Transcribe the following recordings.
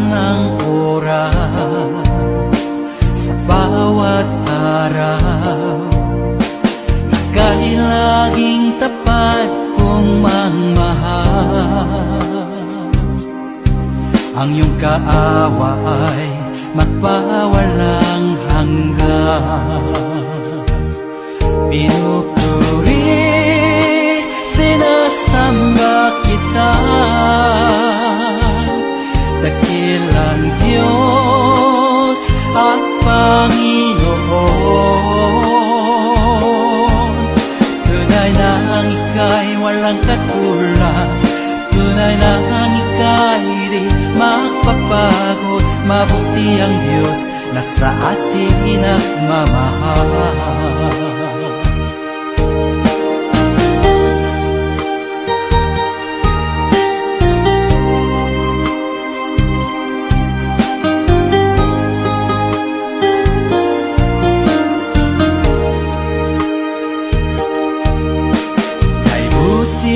ng oras, sa bawat araw, ika'y laging tapat kong magmahal. Ang iyong kaawa ay magpawalang hanggan. Pinupuri, sinasamba kita, dakilang Diyos at Panginoon. Tunay na ang ika'y walang katulad, tunay na ang ika'y di magpapagod. Mabuti ang Diyos na sa atin nagmamahal.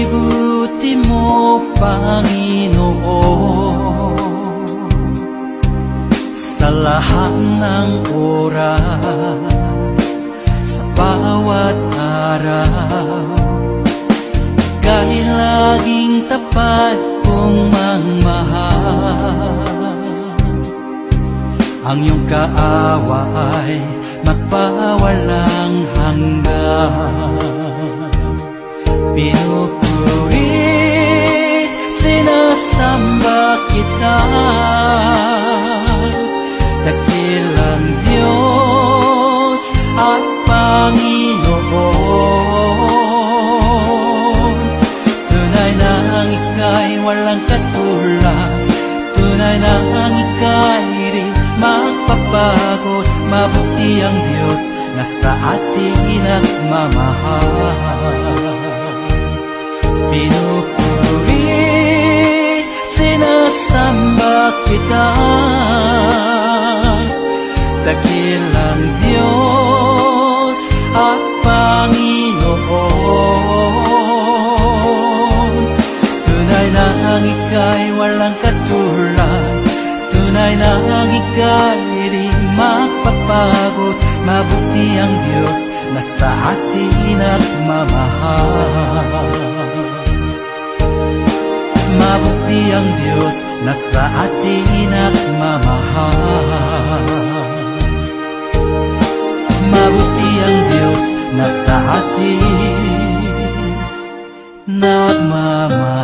Buti mo, Panginoon, sa lahat ng oras, sa bawat araw, ika'y laging tapat kong magmahal. Ang iyong kaawa ay magpawalang hanggan. Pinupuri, sinasamba kita, dakilang Diyos at Panginoon. Tunay na ang ika'y walang katulad, tunay na ang ika'y di magpapagod. Mabuti ang Diyos na sa atin nagmamahal. Pinupuri, sinasamba kita, dakilang Diyos at Panginoon. Tunay na ang ika'y walang katulad, tunay na ang ika'y di magpapagod. Mabuti ang Diyos na sa atin nagmamahal. Mabuti ang Diyos na sa atin nagmamahal. Mabuti ang Diyos na sa atin nagmamahal.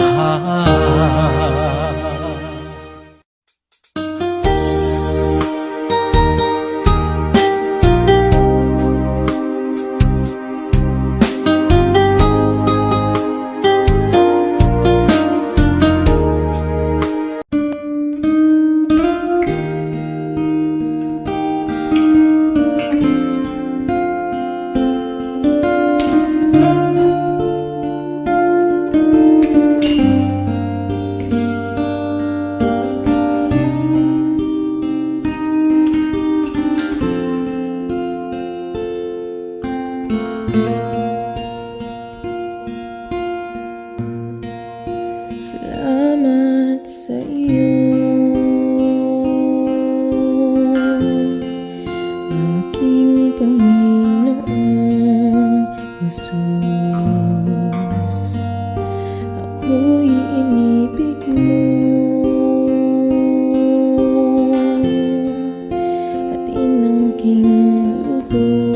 Salamat sa iyo, aking Panginoong Jesus. Ako'y inibig mo at inangking lubos.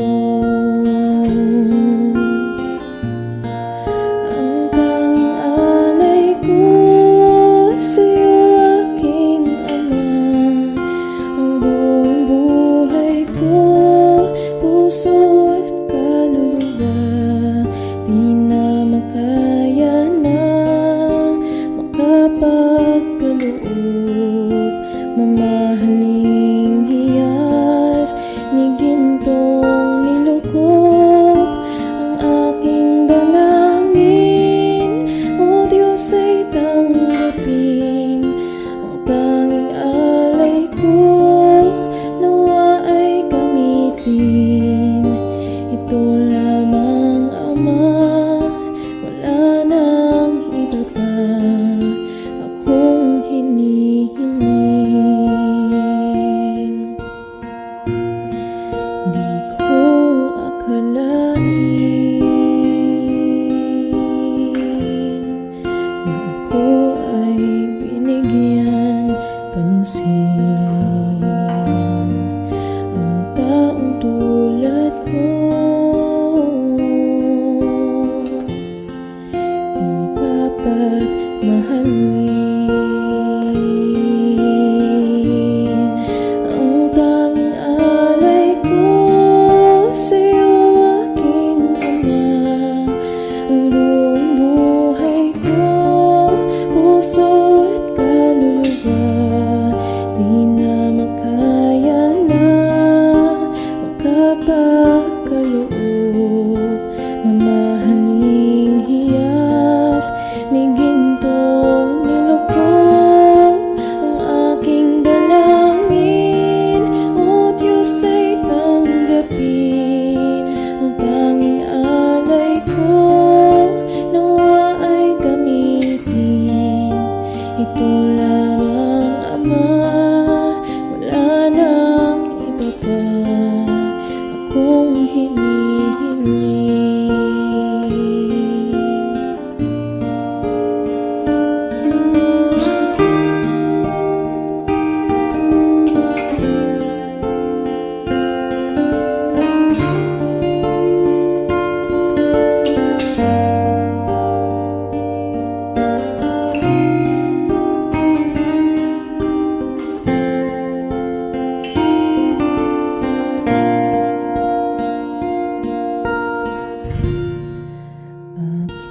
Puso makapagkaloob. Mamahaling hiyas ni gintong nilukod ang aking dalangin. O Diyos ay tanggapin ang tanging alay ko, nawa ay gamitin. Ito lamang, Ama, wala nang iba pa akong hinihiling.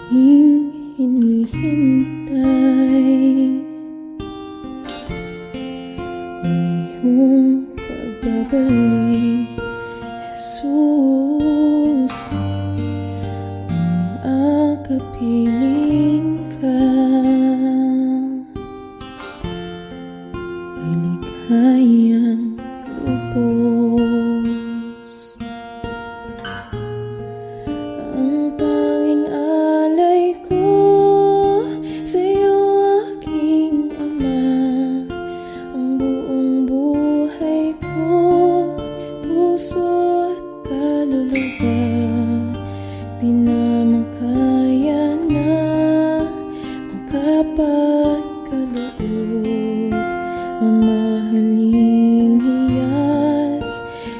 Aking hinihintay ang iyong pagbabalik, Jesus. Ang akapiling ka ay ligayang lubos. Ang tanging alay ko sa'yo, aking Ama, ang buong buhay ko, puso at kaluluwa, di na makaya na makapagkaloob. Mamahaling hiyas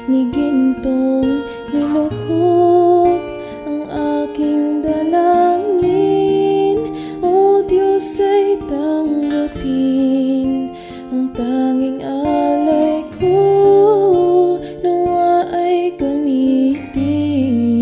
ni gintong nilukod ang aking dalangin. O Diyos ay tanggapin ang tanging alay ko, nawa ay gamitin.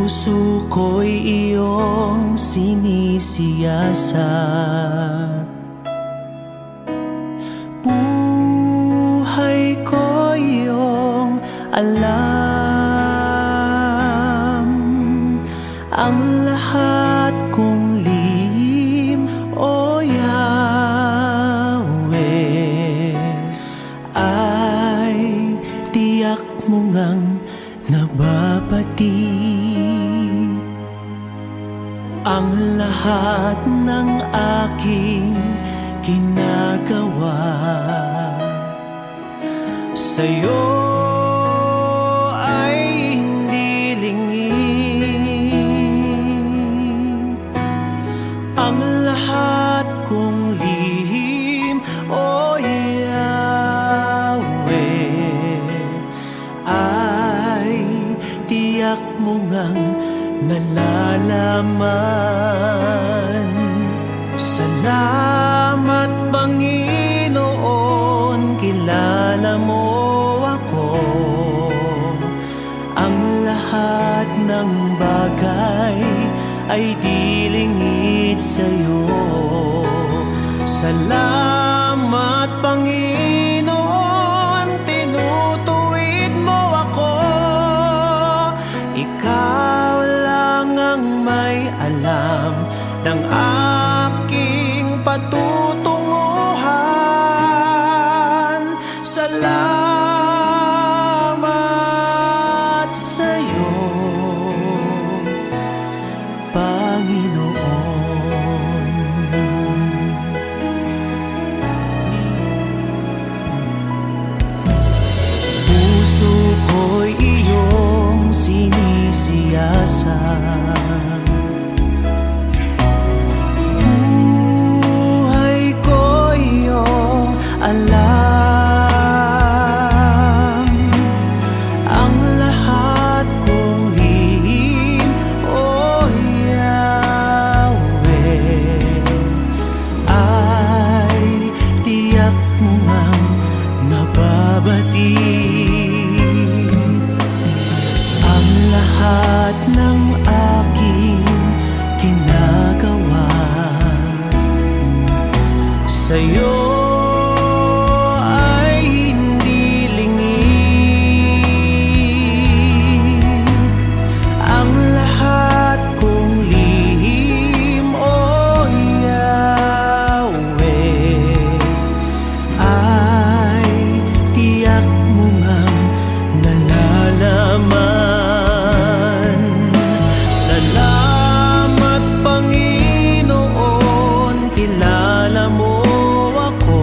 Puso ko'y iyong sinisiyasat, buhay ko iyong alam. Ang lahat kong lihim, O Yahweh, ay tiyak mo ngang nababati. Ang lahat ng aking ginagawa sa'yo ay hindi lingid. Ang lahat kong lihim, O Yahweh, ay tiyak mo ngang nalalaman. Salamat Panginoon, kilala mo ako. Ang lahat ng bagay ay di lingid sa'yo. Salamat Panginoon, tinutuwid mo ako. Ikaw lang ang may alam ng aking patutunguhan. Salamat sa'yo, Panginoon. Puso ko'y iyong sinisiyasat, buhay ko iyong alam. Ang lahat kong lihim, O Yahweh, ay tiyak mo ngang nababati. Ang lahat ng aking ginagawa sa'yo ay hindi lingid. Ang lahat kong lihim, O Yahweh, ay tiyak mo ngang nalalaman. Salamat Panginoon, kilala mo ako.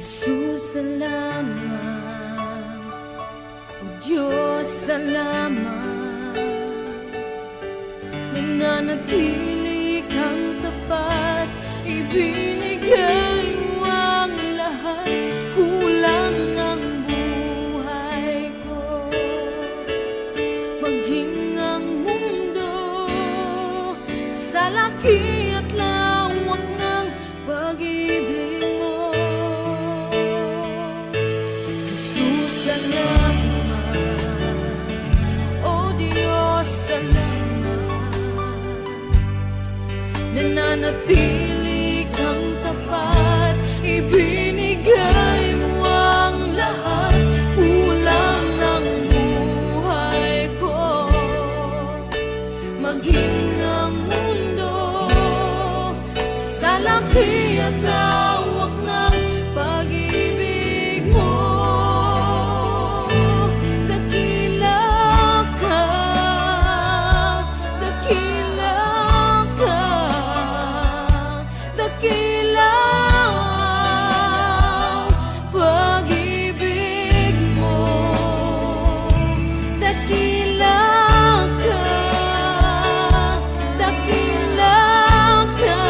Jesus, salamat. O Diyos, salamat. Nananatili kang tapat, ibinigay mo ang lahat. Kulang ang buhay ko, maging ang mundo sa laki at lawak ng pag-ibig mo. Jesus, salamat. O Diyos, salamat. Nananatili kang tapat, ibinigay mo ang lahat. Kulang ang buhay ko, maging ang mundo sa laki at lawak ng pag-ibig mo. Dakila ka, dakila ka, dakila ang pag-ibig mo. Dakila ka, dakila ka,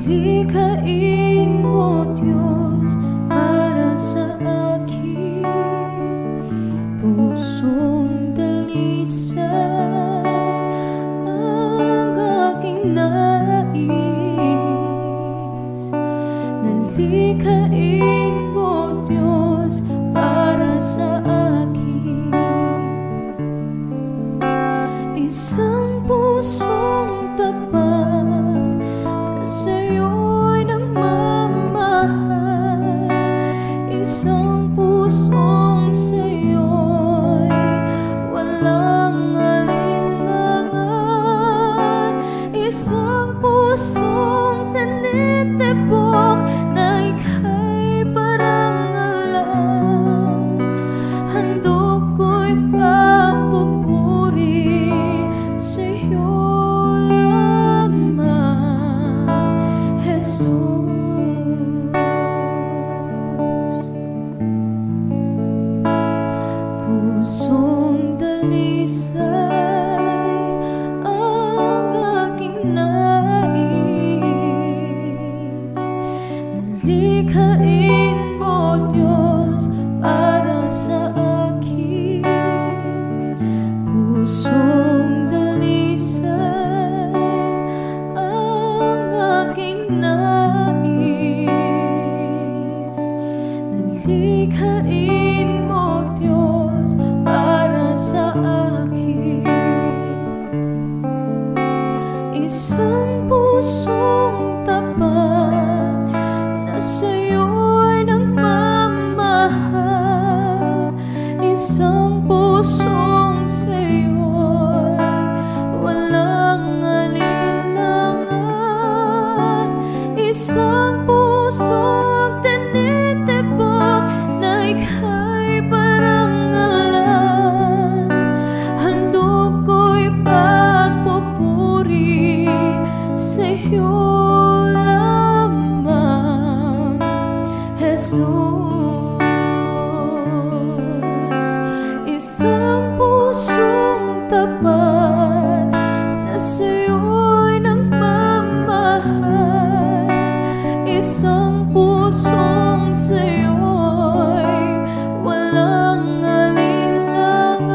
Nalikhain mo, Diyos, para sa akin. Pusong dalisay ang aking nais. Nalikhain mo, Diyos, para sa akin. Isang pusong tapat na sa'yo'y nagmamahal. Isang pusong sa'yo'y walang alinlangan. Isang pusong tinitibok na ika'y parangalan. Handog ko'y pagpupuri sa'yo lamang, Jesus. Pusong dalisay ang aking nais. Nalikhain mo, Diyos, para sa akin. Pusong dalisay ang aking nais. Nalikhain mo, Diyos, para sa akin. Isang pusong tapat na sa'yo'y nagmamahal. Isang pusong sa'yo'y walang alinlangan. Isang pusong tinitibok na ika'y parangalan. Handog ko'y pagpupuri sa'yo lamang, Jesus. Isang pusong tapat na sa'yo'y nagmamahal. Isang pusong sa'yo'y walang alinlangan.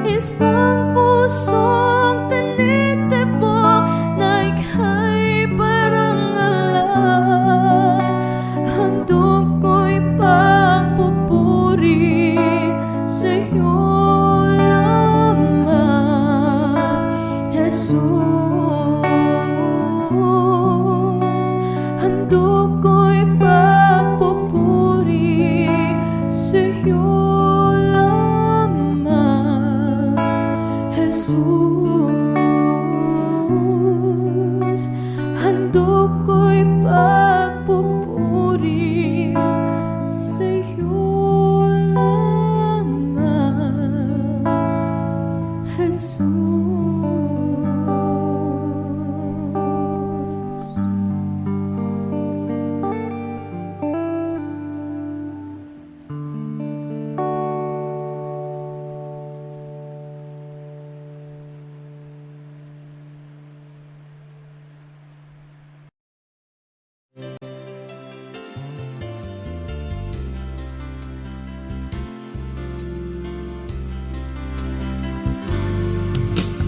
Isang pusong tinitibok na ika'y parangalan. Handog ko'y pagpupuri sa'yo lamang, Jesus. Handog ko'y pagpupuri sa'yo lamang, Jesus. Handog ko'y pagpupuri sa'yo lamang, Jesus.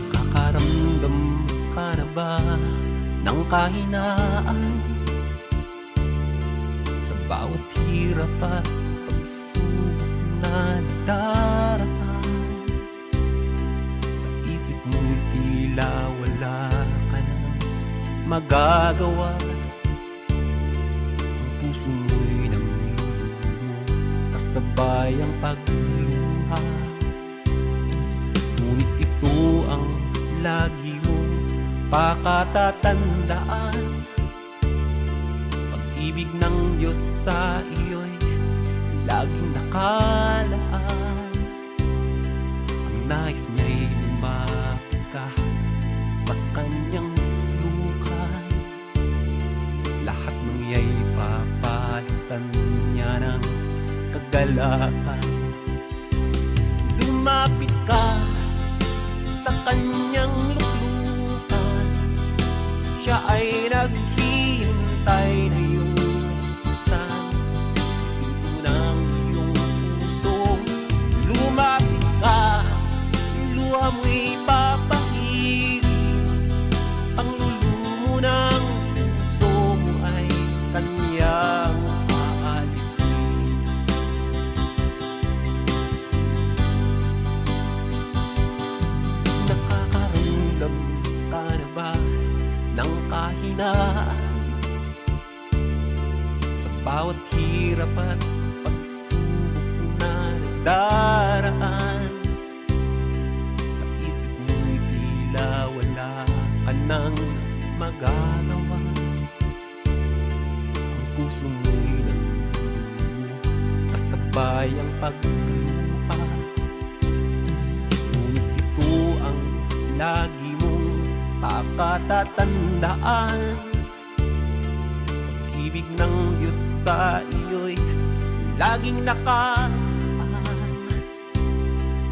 Nakakaramdam ka na ba ng kahinaan sa bawat hirap at pagsubok na nadaraan? Sa isip mo'y tila wala ka nang magagawa. Ang puso mo'y namlulumo kasabay ang pagluha. Ngunit ito ang lagi mong pakatatandaan. Pag-ibig ng Diyos sa iyo'y laging nakalaan. Ang nais niya'y lumapit ka sa kanyang lukan. Lahat ng iya'y papalitan niya ng kagalakan. Lumapit ka sa kanyang luklukan. Siya ay naghihintay na iyong buksan pinto ng iyong puso. Lumapit ka, luha mo'y papahirin, ang lulumo ng puso mo ay kanyang aalisin. Nakakaramdam ka na ba ng kahinaan sa bawat hirap at pagsubok na nagdaraan? Sa isip mo'y tila wala ka nang magagawa, ang puso mo'y nandun kasabay ang pagluha. Ngunit ito ang lagi mong pakatatandaan, pag-ibig ng Diyos sa iyo'y laging nakaan.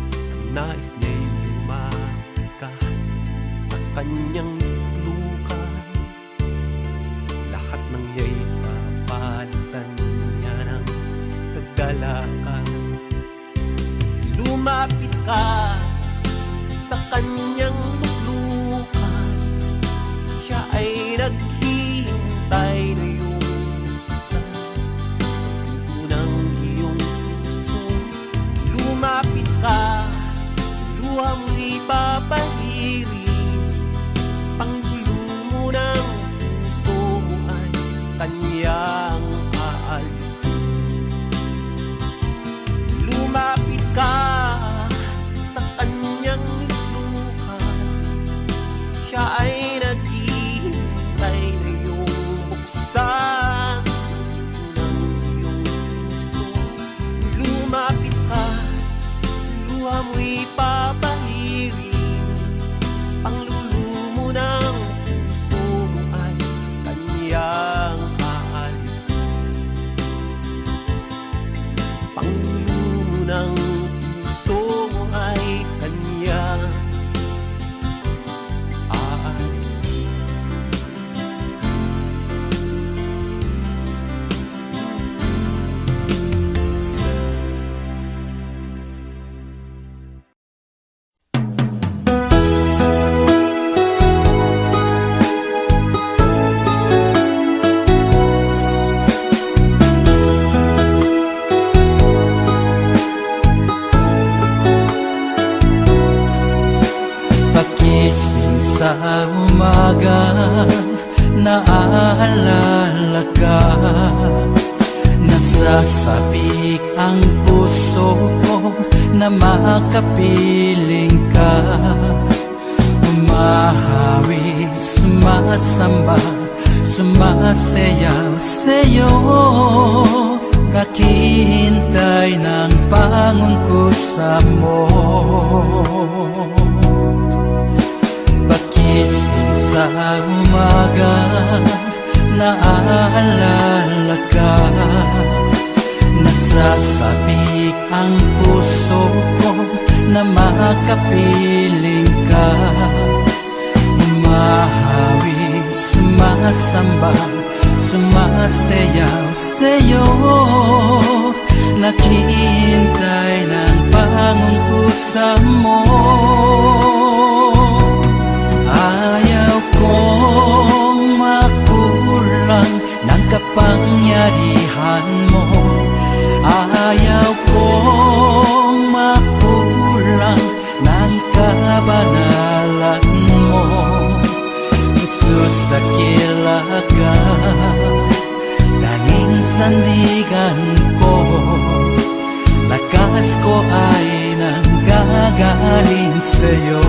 Ang nais niya'y lumapit ka sa kanyang lukan, lahat ng iya'y papalitan niya ng kagalakan. Lumapit ka sa kanyang luklukan, siya ay naghihintay na iyong buksan pinto ng iyong puso. Lumapit ka, luha mo'y papahirin, panggulo mo ng puso mo ay kanyang aalisin. Lumapit ka sa kanyang luklukan, siya ay naghihintay na iyong buksan ng iyong puso. Lumapit ka, luha mo'y papahirin, panglulumo ng puso mo ay kanyang aalisin. Panglulumo ng puso mo ay kanyang aalisin. Pagising sa umaga, naaalala ka. Nasasabik ang puso ko na makapiling ka. Umahawi, sumasamba, sumasayaw sa'yo. Naghihintay ng pangungkusa mo. Pagising sa umaga, naaalala ka. Nasasabik ang puso ko na makapiling ka. Umahawi, sumasamba, sumasayaw sa'yo. Naghihintay ng pangungkusa mo. Ayaw kong makulang ng kapangyarihan mo. Ayaw kong makulang ng kabanalan mo. Jesus, dakila ka, tanging sandigan ko. Lakas ko ay nanggagaling sa'yo.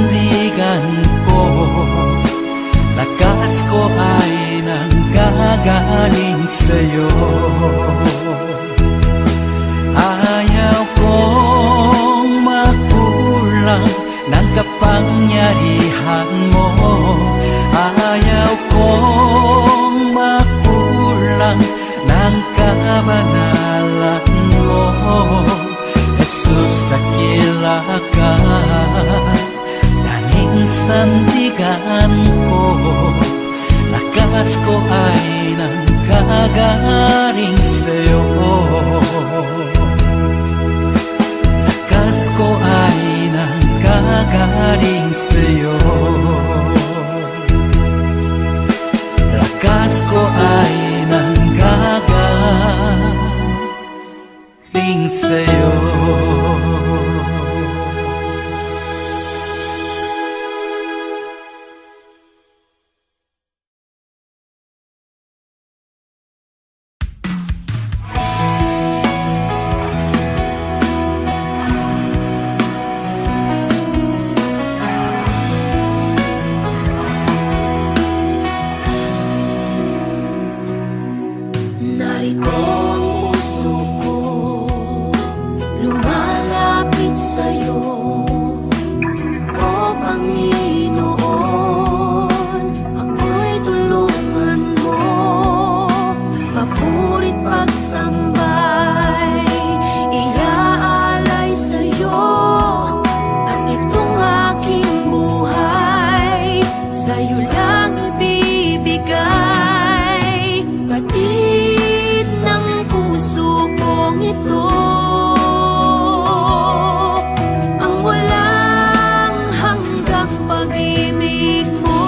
sandigan ko, lakas ko ay nanggagaling sa'yo. Ayaw kong makulang ng kapangyarihan mo. Ayaw kong makulang ng kabanalan mo. Jesus, dakila ka, tanging sandigan ko, lakas ko ay nanggagaling sa'yo. Lakas ko ay nanggagaling sa'yo. Lakas ko ay nanggagaling sa'yo. Narito ang puso ko, lumalapit sa'yo, o Panginoon. Ako'y tulungan mo, papurit pagsambay, iaalay sa'yo, at itong aking buhay, sa'yo lang ibibigay. Batid ng puso kong ito, ang walang hanggang pag-ibig mo.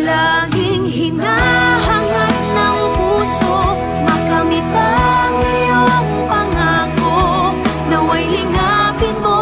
Laging hinahangad ng puso, makamit ang iyong pangako. Naway lingapin mo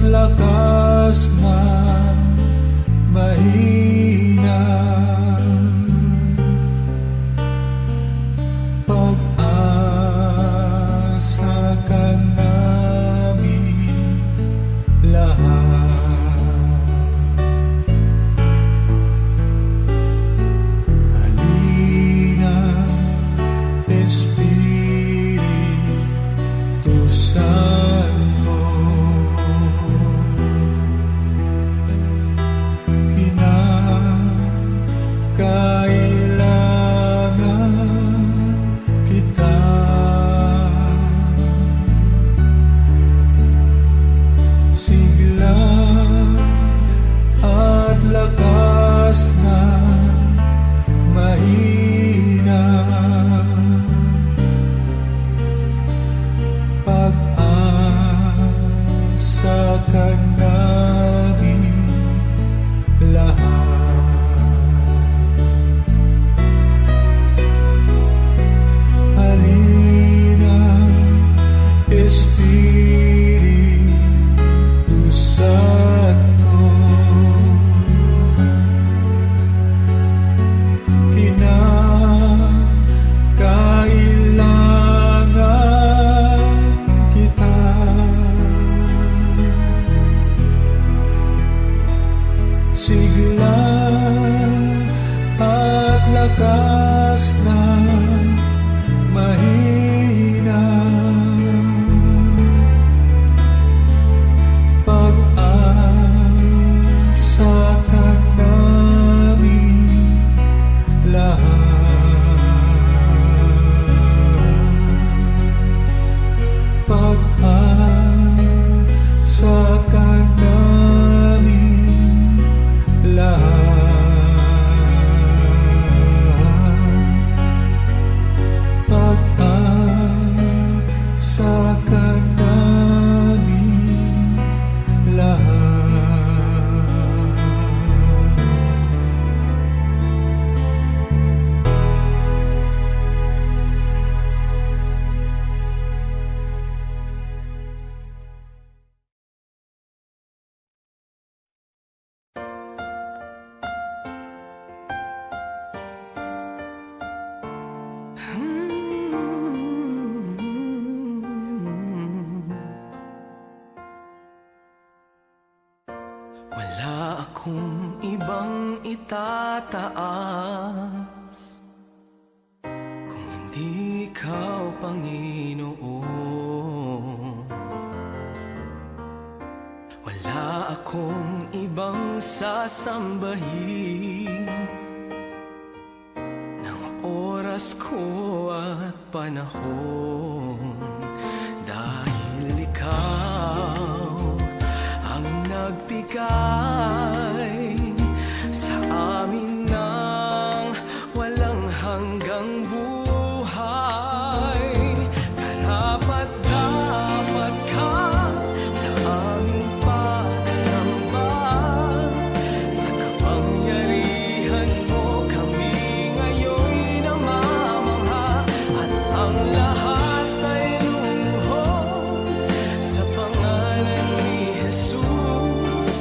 lakas ng mahina, pag-asa ka namin lahat. Halina, Espiritu Santo, kinakailangan kita. Sigla at lakas na mahina, pag-asa ka namin lahat. Halina, Espiritu Santo, kinakailangan kita. Sigla at lakas na mahina, pag-asa ka namin lahat. Pag-asa ka namin lahat. Pag-asa ka namin lahat. Wala akong ibang itataas kung hindi ikaw, Panginoon. Wala akong ibang sasambahin ng oras ko at panahon, dahil ikaw ang nagbigay sa amin ng walang hanggang buhay. Karapat-dapat ka sa aming pagsamba, sa kapangyarihan mo kami ngayon'y namamangha, at ang lahat ay lumuhod sa pangalan ni Jesus.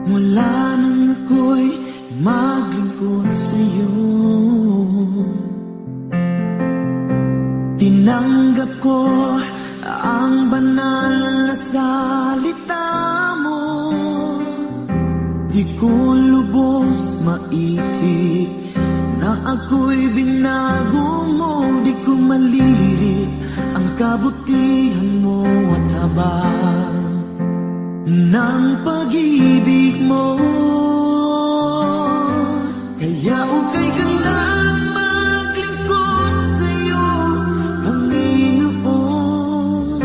Mula nang ako'y maglingkod sa'yo, tinanggap ko ang banal na salita mo. Di ko lubos maisip na ako'y binago mo. Di ko malirik ang kabutihan mo at habang ng pag-ibig mo. Kaya ukay ka na maglingkod sa'yo, Panginoon.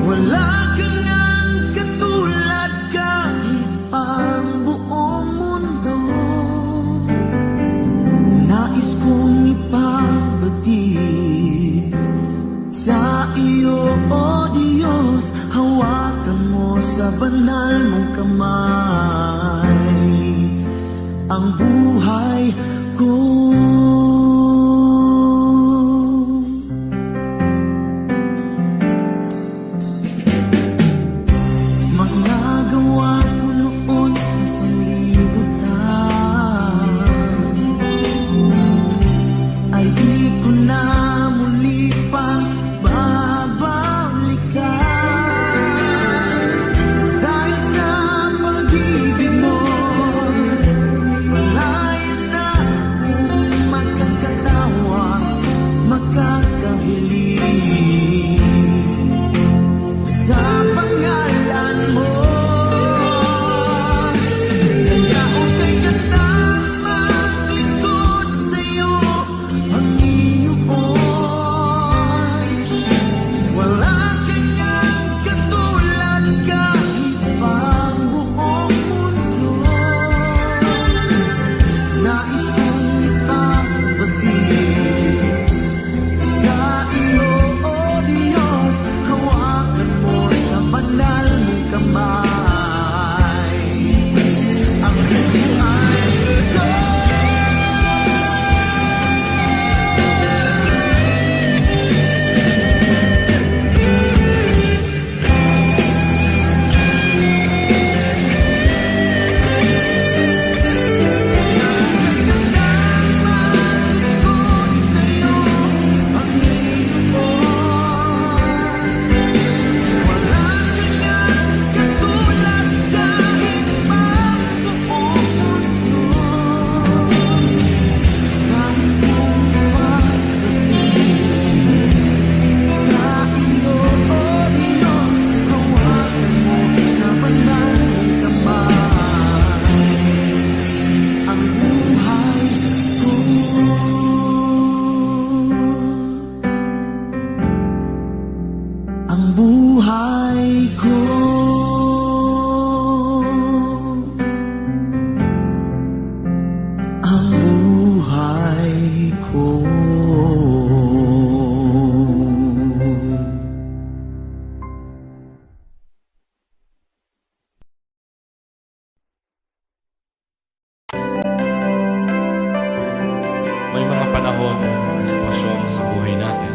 Wala ka ngang katulad kahit ang buong mundo. Nais kong ipabati sa iyo, O Diyos. Hawakan mo sa banal mong kamay ang buhay ko. Mga gawa ko noon sa sanlibutan ay di ko na muli pang babalikan. Dahil sa pag-ibig mo, wala yan na akong makakatawa, makakahiling sa pangalan mo. Kaya ukay ka na maglingkod sa'yo, Panginoon. Wala ka ngang katulad kahit pang buong mundo. Nais kong ipabati sa iyo, O Diyos. Hawakan mo sa banal mong kamay ang buhay ko. Maglingkod sa'yo, Panginoon. Wala ka ngang katulad kahit pang buong mundo. Nais kong ipabati sa iyo, O Diyos. Hawakan mo sa banal mong kamay ang buhay ko. Ang buhay ko. Ang buhay ko. May mga panahon at sitwasyon sa buhay natin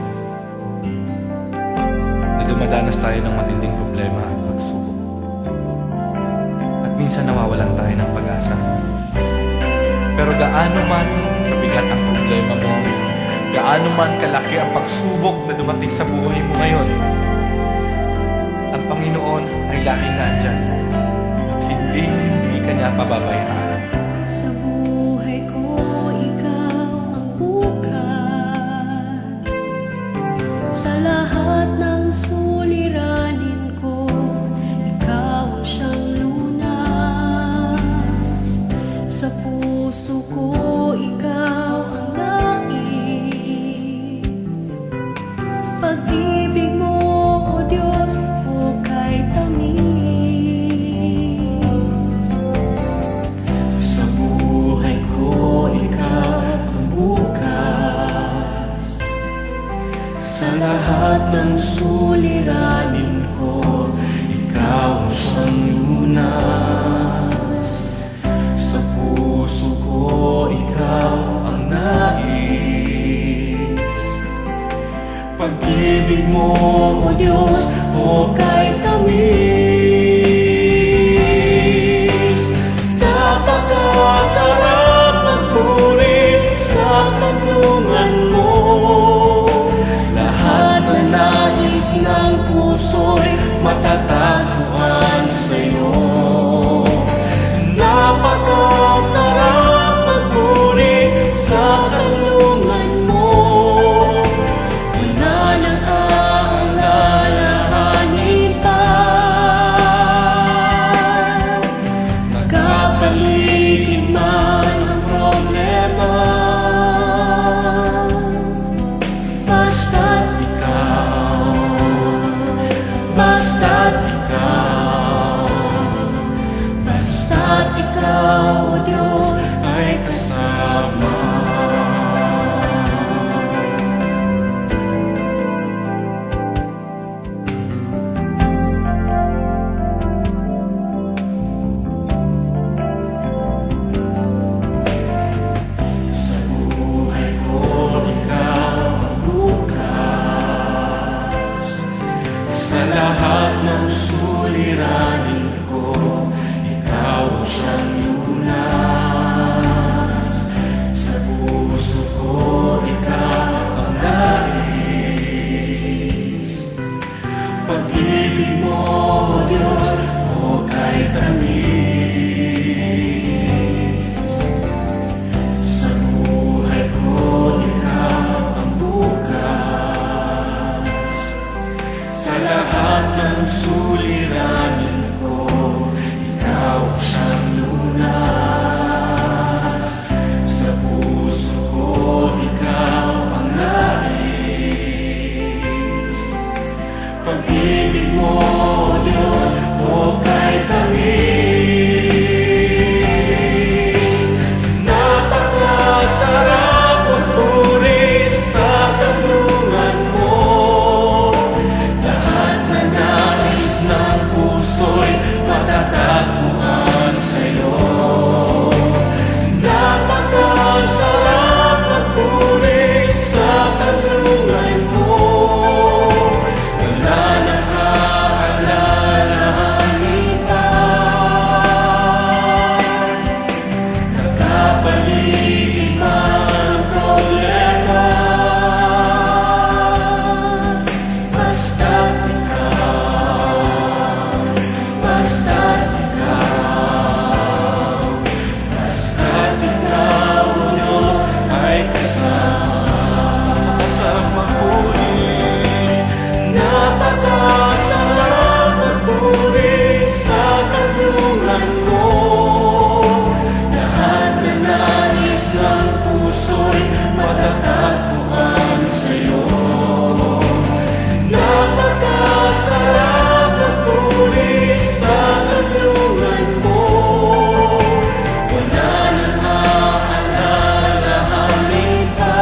na dumadanas tayo ng matinding problema at pagsubok. At minsan nawawalan tayo ng pag-asa. Pero gaano man kabigat ang problema mo, gaano man kalaki ang pagsubok na dumating sa buhay mo ngayon, ang Panginoon ay laging nandyan at hindi ka niya pababayaan. Sa buhay ko, ikaw ang bukas. Sa lahat ng suliranin ko, ikaw ang siyang lunas. Sa puso ko, ikaw ang nais. Pag-ibig mo, O Diyos, hukay tamis. Sa buhay ko, ikaw ang bukas. Sa lahat ng suliranin ko, ikaw ang siyang lunas. Sa puso ko, ikaw ang nais. Pag-ibig mo, O Diyos, hukay tamis. puso'y matatagpuan sa'yo. Napakasarap magpuri sa karunungan mo. Wala nang aalalahanin pa. Nagkapaligid man ang problema, basta't ikaw, basta't ikaw, o Diyos, ay kasama. Sa buhay ko, ikaw ang bukas. Sa lahat ng suliranin ko, ikaw ang siyang lunas. Sa puso ko, ikaw ang nais. Pag-ibig mo, Diyos, hukay tamis. Sa buhay ko, ikaw ang bukas. Sa lahat ng suliranin ko, ikaw siyang lunas. Sa puso ko, ikaw ang nais. Pag-ibig mo, Diyos, hukay tamis. Napakasarap magpuri sa karunungan mo. Lahat na nais ng puso'y matatagpuan sa'yo. Napakasarap magpuri sa karunungan mo. Wala nang aalalahanin pa. Nagkapaligid man ang problema, basta't ikaw, basta't ikaw, basta't ikaw, o Diyos, ay kasama. Sa magpuri, napakasarap magpuri sa karunungan mo. Lahat na nais ng puso'y matatagpuan sa'yo. Napakasarap magpuri sa karunungan mo. Wala nang aalalahanin pa.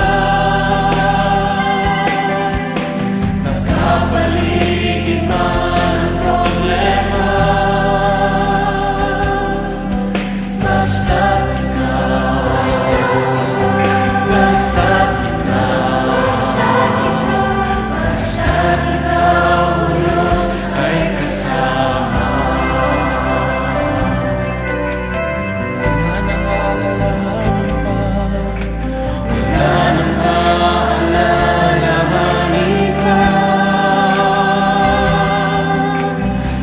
Nagkapaligid man ang problema, basta't ikaw, basta't ikaw, o Diyos, ay kasama. Wala nang aalalahanin pa. Wala nang aalalahanin pa.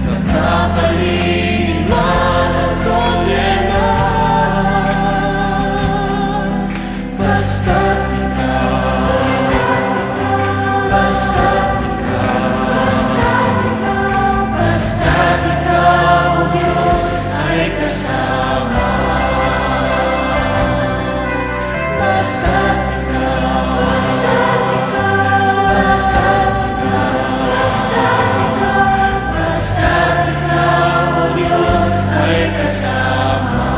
Nagkapaligid man ang problema, basta't ikaw, basta't ikaw, o Diyos, ay kasama. Basta't ikaw, basta't ikaw, o Diyos, ay kasama.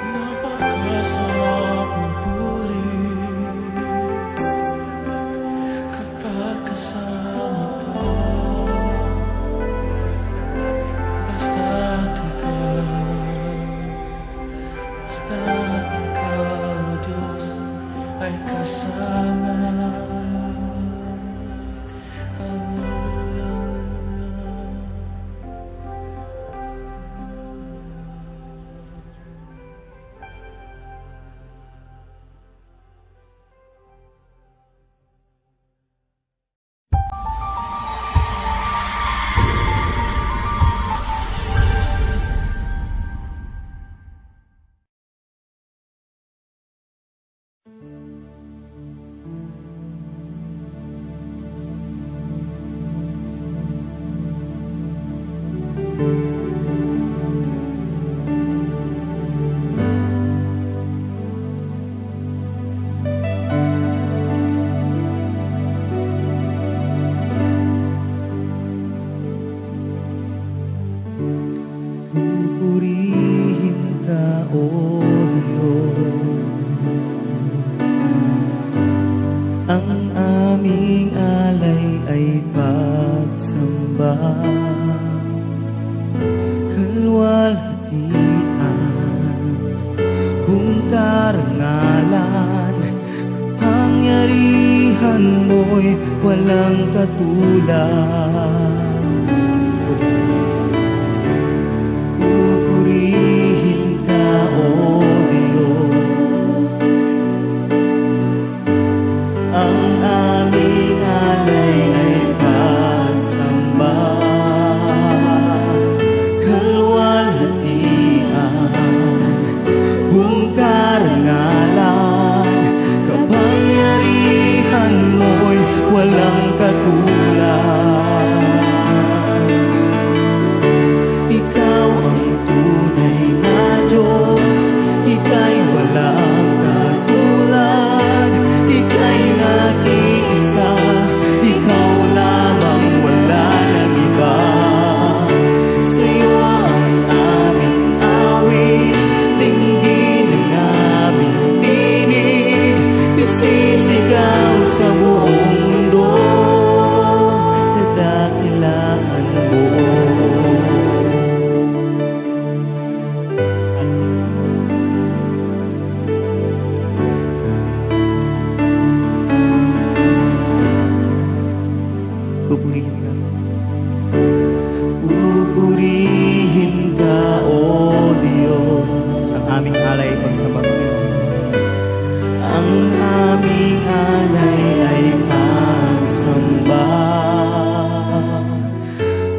Napakasarap magpuri kapag kasama ka. Basta't ikaw, o Diyos, ay kasama. Hallelujah. o Diyos. Ang aming alay ay pagsamba, kalwalhatian, kung karangalan, kapangyarihan mo'y walang katulad. Pupurihin ka, O Diyos. Ang aming alay ay pagsamba, kalwalhatian, kung karangalan, kapangyarihan mo'y walang katulad. Ikaw ang tunay na Diyos, ika'y walang katulad, ika'y nag-iisa, ikaw lamang, wala nang iba. Sa'yo ang aming awit, dinggin ang aming tinig, isisigaw sa buong mundo, kadakilaan mo. Pupurihin ka. Pupurihin ka, O Diyos. Ang aming alay pagsamba mo. Ang aming alay ay pagsamba,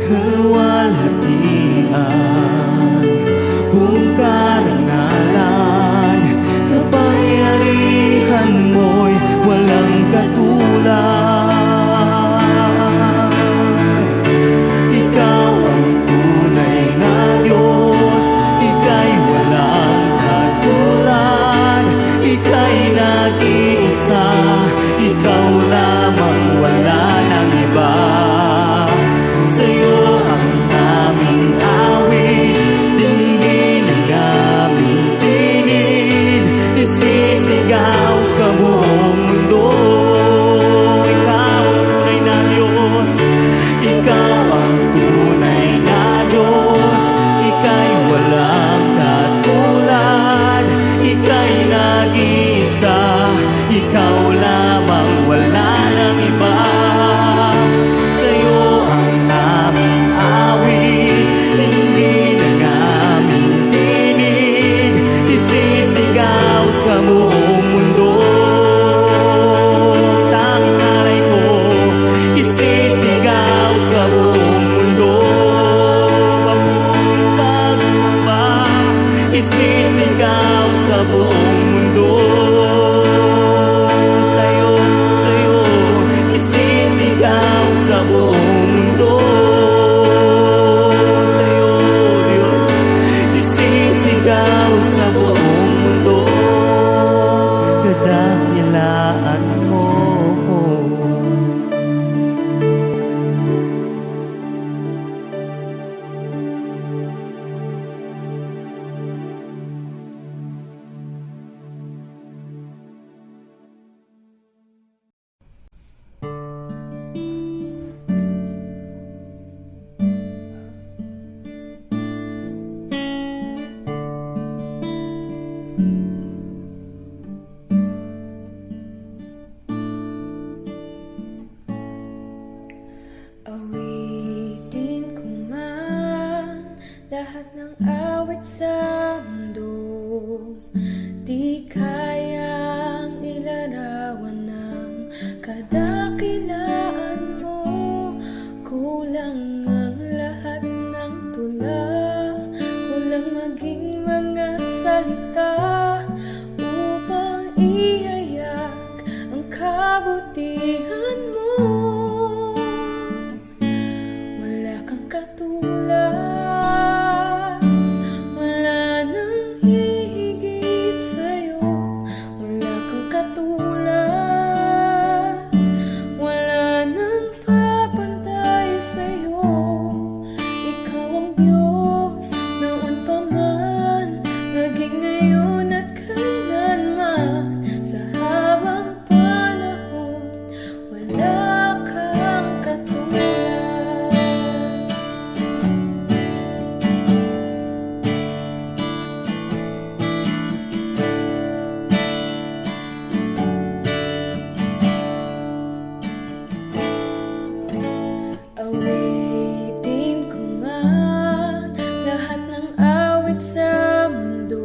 kalwalhatian, kung karangalan, kapangyarihan mo'y walang katulad. Ikaw ang tunay na Diyos, ika'y walang katulad, ika'y nag-iisa, ikaw lamang, wala nang iba. Sa'yo ang aming awit, dinggin ang aming tinig, isisigaw sa buong mundo. Ikaw ang tunay na Diyos, ikaw ang tunay na Diyos, ika'y walang katulad, ika'y nag-iisa, ikaw lamang, wala nang iba. Sa'yo ang aming awit, dinggin ang aming tinig, isisigaw sa buong mundo. Tanging alay ko, isisigaw sa buong mundo. Papuring pagsamba, isisigaw sa buong mundo. Sa'yo, sa'yo, isisigaw sa buong mundo. Sa'yo, Diyos, isisigaw sa buong mundo, kadakilaan mo. Awitin ko man lahat ng awit sa mundo, di kayang ilarawan ng kadakilaan mo. Kulang ang lahat ng tula, kulang maging mga salita upang ihayak ang kabutihan mo. Wala kang katulad, wala nang hihigit sa'yo. Wala kang katulad, wala nang papantay sa'yo. Ikaw ang Diyos noon pa man, naging ngayon at kailanman, sa habang panahon, wala kang katulad. Awitin ko man lahat ng awit sa mundo,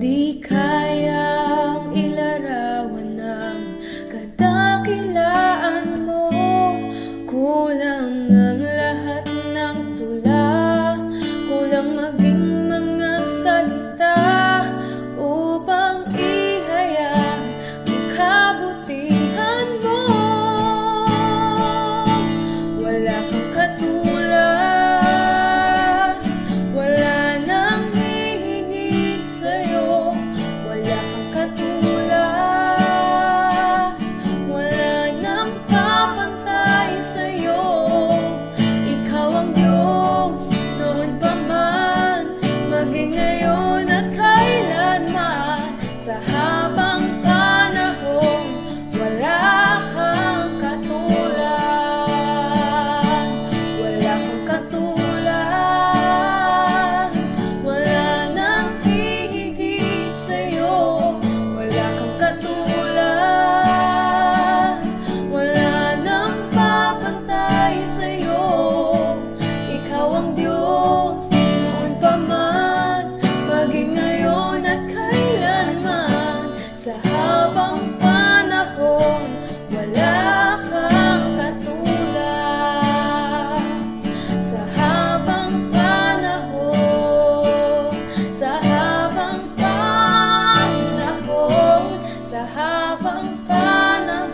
di kayang ilarawan ng kadakilaan mo. Kulang ang lahat ng tula, kulang maging mga salita upang ihayag ang kabutihan mo. Wala kang katulad, wala nang hihigit sa'yo. Wala kang katulad, wala nang papantay sa'yo. Ikaw ang Diyos, noon pa man, maging ngayon at kailanman, sa habang panahon, wala kang katulad. Wala kang katulad, wala nang hihigit sa'yo. Wala kang katulad, wala nang papantay sa'yo. Ikaw ang Diyos, noon pa man, maging ngayon at kailanman, sa habang panahon, wala kang katulad. Sa habang panahon, sa habang panahon, sa habang panahon,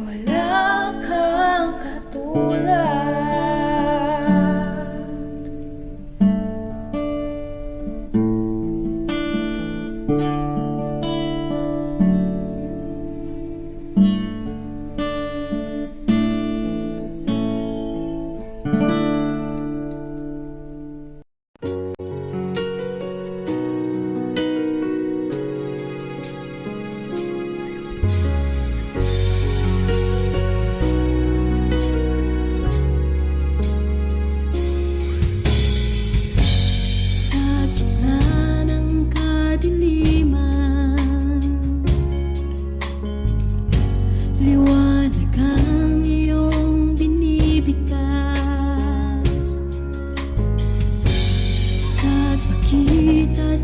wala kang katulad. Sa gitna ng kadiliman, liwanag ang iyong binibigkas. Sa sakit at